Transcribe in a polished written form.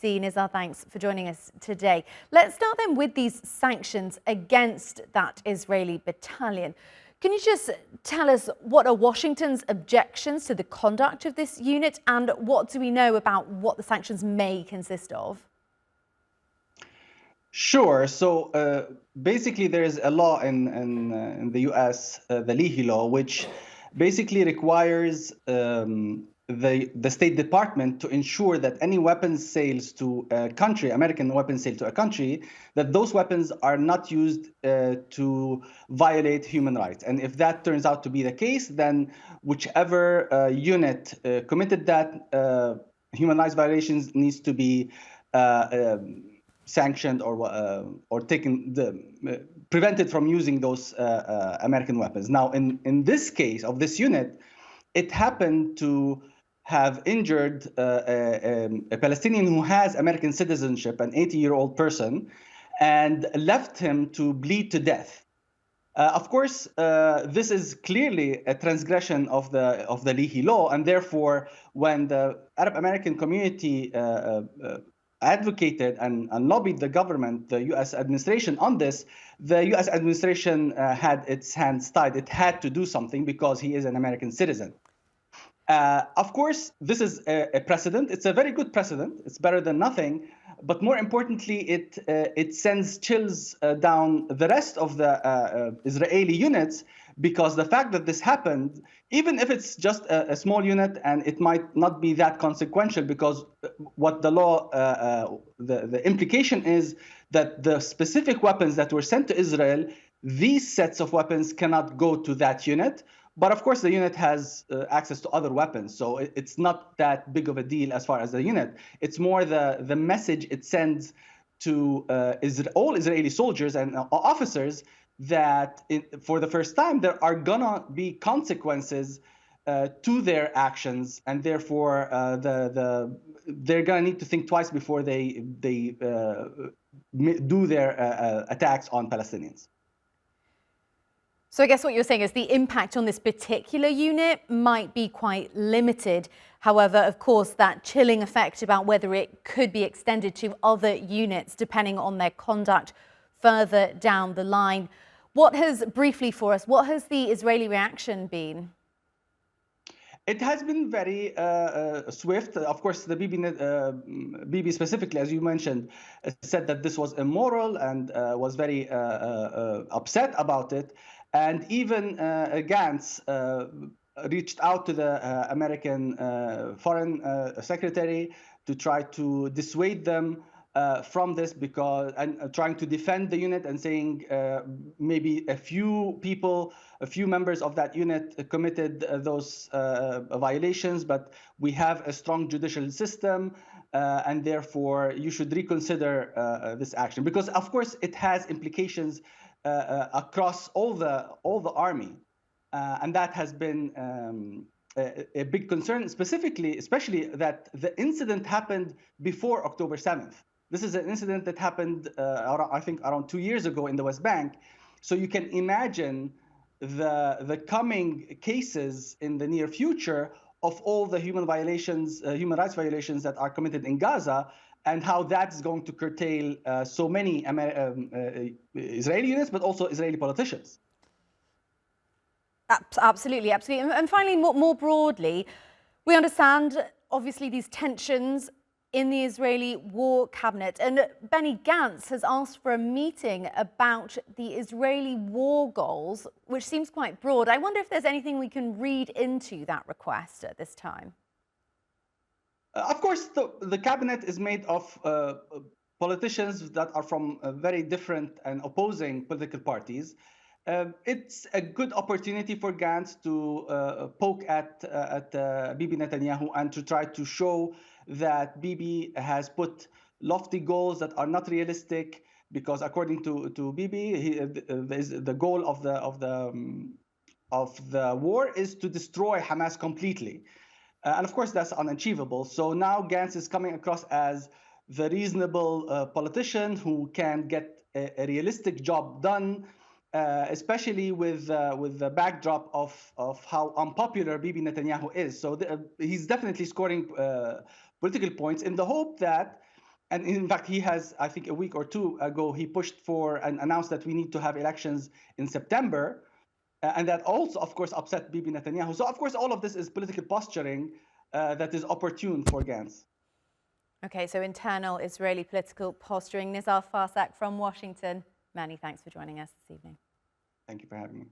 Nizar, thanks for joining us today. Let's start then with these sanctions against that Israeli battalion. Can you just tell us what are Washington's objections to the conduct of this unit, and what do we know about what the sanctions may consist of? Sure. So basically, there is a law in the U.S., the Leahy law, which basically requires the State Department to ensure that any weapons sales to a country, American weapons sale to a country, that those weapons are not used to violate human rights. And if that turns out to be the case, then whichever unit committed that human rights violations needs to be sanctioned or taken prevented from using those American weapons. Now, in this case of this unit, it happened to have injured a Palestinian who has American citizenship, an 80-year-old person, and left him to bleed to death. Of course, this is clearly a transgression of the Leahy law, and therefore, when the Arab American community advocated and lobbied the government, the U.S. administration on this, the U.S. administration had its hands tied. It had to do something because he is an American citizen. Of course, this is a precedent. It's a very good precedent. It's better than nothing. But more importantly, it sends chills down the rest of the Israeli units, because the fact that this happened, even if it's just a small unit and it might not be that consequential, because what the law, the implication is that the specific weapons that were sent to Israel, these sets of weapons cannot go to that unit. But of course, the unit has access to other weapons, so it's not that big of a deal as far as the unit. It's more the message it sends to all Israeli soldiers and officers that for the first time there are gonna be consequences to their actions, and therefore they're gonna need to think twice before they do their attacks on Palestinians. So I guess what you're saying is the impact on this particular unit might be quite limited. However, of course, that chilling effect about whether it could be extended to other units depending on their conduct further down the line. Briefly for us, what has the Israeli reaction been? It has been very swift. Of course, the Bibi specifically, as you mentioned, said that this was immoral and was very upset about it. And even Gantz reached out to the American Foreign Secretary to try to dissuade them from this, and trying to defend the unit and saying maybe a few members of that unit committed those violations, but we have a strong judicial system, and therefore you should reconsider this action, because of course it has implications across all the army, and that has been a big concern, especially that the incident happened before October 7th. This is an incident that happened, I think, around 2 years ago in the West Bank. So you can imagine the coming cases in the near future of all the human rights violations that are committed in Gaza, and how that's going to curtail so many Israeli units, but also Israeli politicians. Absolutely, absolutely. And finally, more broadly, we understand, obviously, these tensions in the Israeli war cabinet. And Benny Gantz has asked for a meeting about the Israeli war goals, which seems quite broad. I wonder if there's anything we can read into that request at this time. Of course, the cabinet is made of politicians that are from very different and opposing political parties. It's a good opportunity for Gantz to poke at Bibi Netanyahu and to try to show that Bibi has put lofty goals that are not realistic, because according to Bibi, the goal of the war is to destroy Hamas completely. And of course, that's unachievable. So now Gantz is coming across as the reasonable politician who can get a realistic job done, especially with the backdrop of how unpopular Bibi Netanyahu is. So he's definitely scoring political points in the hope that And in fact, he has, I think a week or two ago, he pushed for and announced that we need to have elections in September. And that also, of course, upset Bibi Netanyahu. So, of course, all of this is political posturing that is opportune for Gantz. Okay, so internal Israeli political posturing. Nizar Farsakh from Washington. Many thanks for joining us this evening. Thank you for having me.